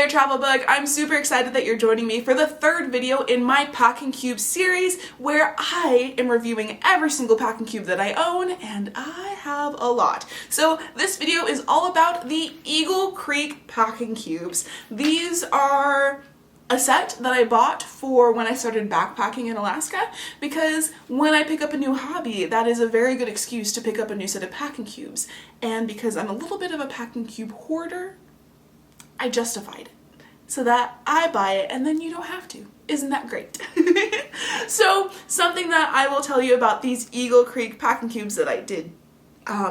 there, travel bug. I'm super excited that you're joining me for the third video in my packing cube series where I am reviewing every single packing cube that I own, and I have a lot. So this video is all about the Eagle Creek packing cubes. These are a set that I bought for when I started backpacking in Alaska, because when I pick up a new hobby, that is a very good excuse to pick up a new set of packing cubes. And because I'm a little bit of a packing cube hoarder, I justified it so that I buy it and then you don't have to. Isn't that great? So something that I will tell you about these Eagle Creek packing cubes that I did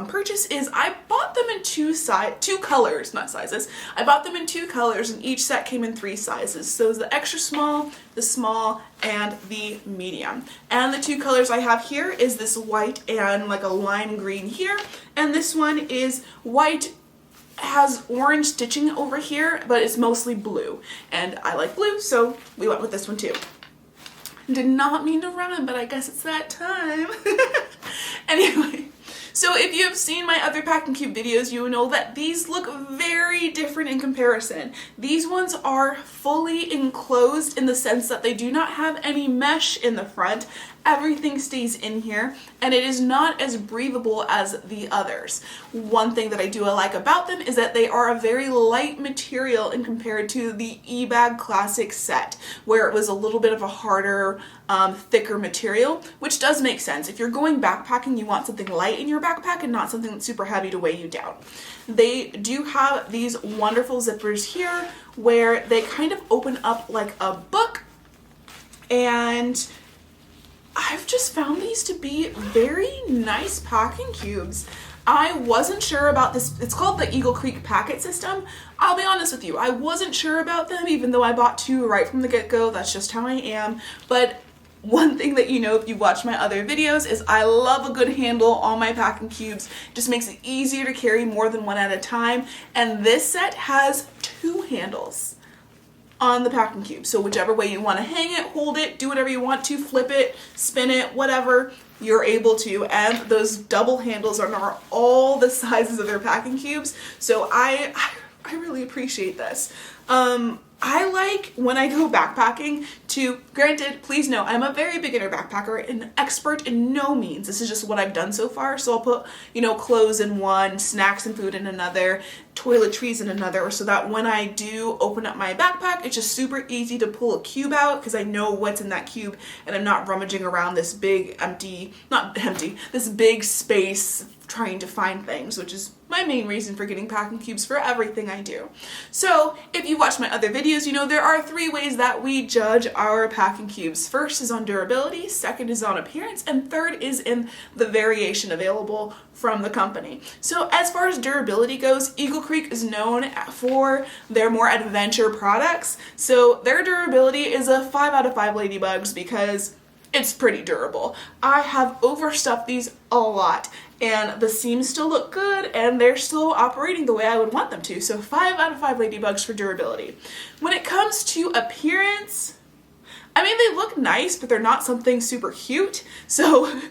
purchase is I bought them in two colors, not sizes. I bought them in two colors, and each set came in 3 sizes. So the extra small, the small, and the medium. And the 2 colors I have here is this white and like a lime green here, and this one is white, has orange stitching over here, but it's mostly blue. And I like blue, so we went with this one too. Did not mean to rhyme, but I guess it's that time. Anyway. So if you have seen my other packing cube videos, you will know that these look very different in comparison. These ones are fully enclosed in the sense that they do not have any mesh in the front. Everything stays in here, and it is not as breathable as the others. One thing that I do like about them is that they are a very light material in compared to the eBag Classic set, where it was a little bit of a harder, thicker material, which does make sense. If you're going backpacking, you want something light in your backpack and not something that's super heavy to weigh you down. They do have these wonderful zippers here where they kind of open up like a book, and I've just found these to be very nice packing cubes. I wasn't sure about this. It's called the Eagle Creek packet system. I'll be honest with you, I wasn't sure about them, even though I bought 2 right from the get-go. That's just how I am. But one thing that you know if you watch my other videos is I love a good handle on my packing cubes. It just makes it easier to carry more than one at a time. And this set has 2 handles on the packing cube. So whichever way you want to hang it, hold it, do whatever you want to, flip it, spin it, whatever, you're able to. And those double handles are all the sizes of their packing cubes. So I really appreciate this. I like when I go backpacking to, granted, please know, I'm a very beginner backpacker, an expert in no means. This is just what I've done so far. So I'll put, clothes in one, snacks and food in another, toiletries in another, so that when I do open up my backpack, it's just super easy to pull a cube out because I know what's in that cube and I'm not rummaging around this big this big space trying to find things, which is my main reason for getting packing cubes for everything I do. So if you watch my other videos, you know there are 3 ways that we judge our packing cubes. First is on durability, second is on appearance, and third is in the variation available from the company. So as far as durability goes, Eagle Creek is known for their more adventure products. So their durability is a 5 out of 5 ladybugs because it's pretty durable. I have overstuffed these a lot, and the seams still look good and they're still operating the way I would want them to. So 5 out of 5 ladybugs for durability. When it comes to appearance, I mean, they look nice, but they're not something super cute. So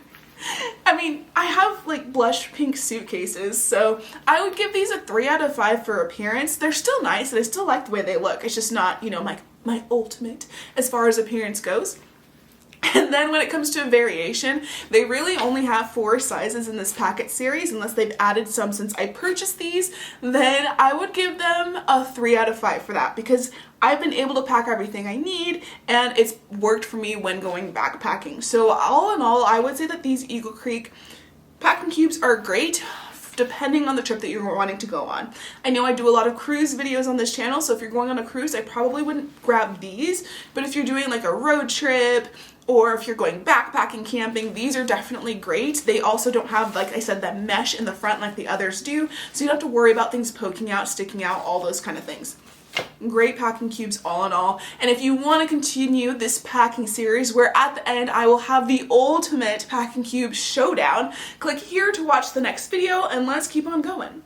I mean, I have like blush pink suitcases, so I would give these a 3 out of 5 for appearance. They're still nice and I still like the way they look. It's just not, my ultimate as far as appearance goes. And then when it comes to variation, they really only have 4 sizes in this packet series, unless they've added some since I purchased these. Then I would give them a 3 out of 5 for that, because I've been able to pack everything I need and it's worked for me when going backpacking. So all in all, I would say that these Eagle Creek packing cubes are great depending on the trip that you're wanting to go on. I know I do a lot of cruise videos on this channel, so if you're going on a cruise, I probably wouldn't grab these. But if you're doing like a road trip, or if you're going backpacking, camping, these are definitely great. They also don't have, like I said, that mesh in the front like the others do, so you don't have to worry about things poking out, sticking out, all those kind of things. Great packing cubes all in all. And if you want to continue this packing series, where at the end I will have the ultimate packing cube showdown, click here to watch the next video, and let's keep on going.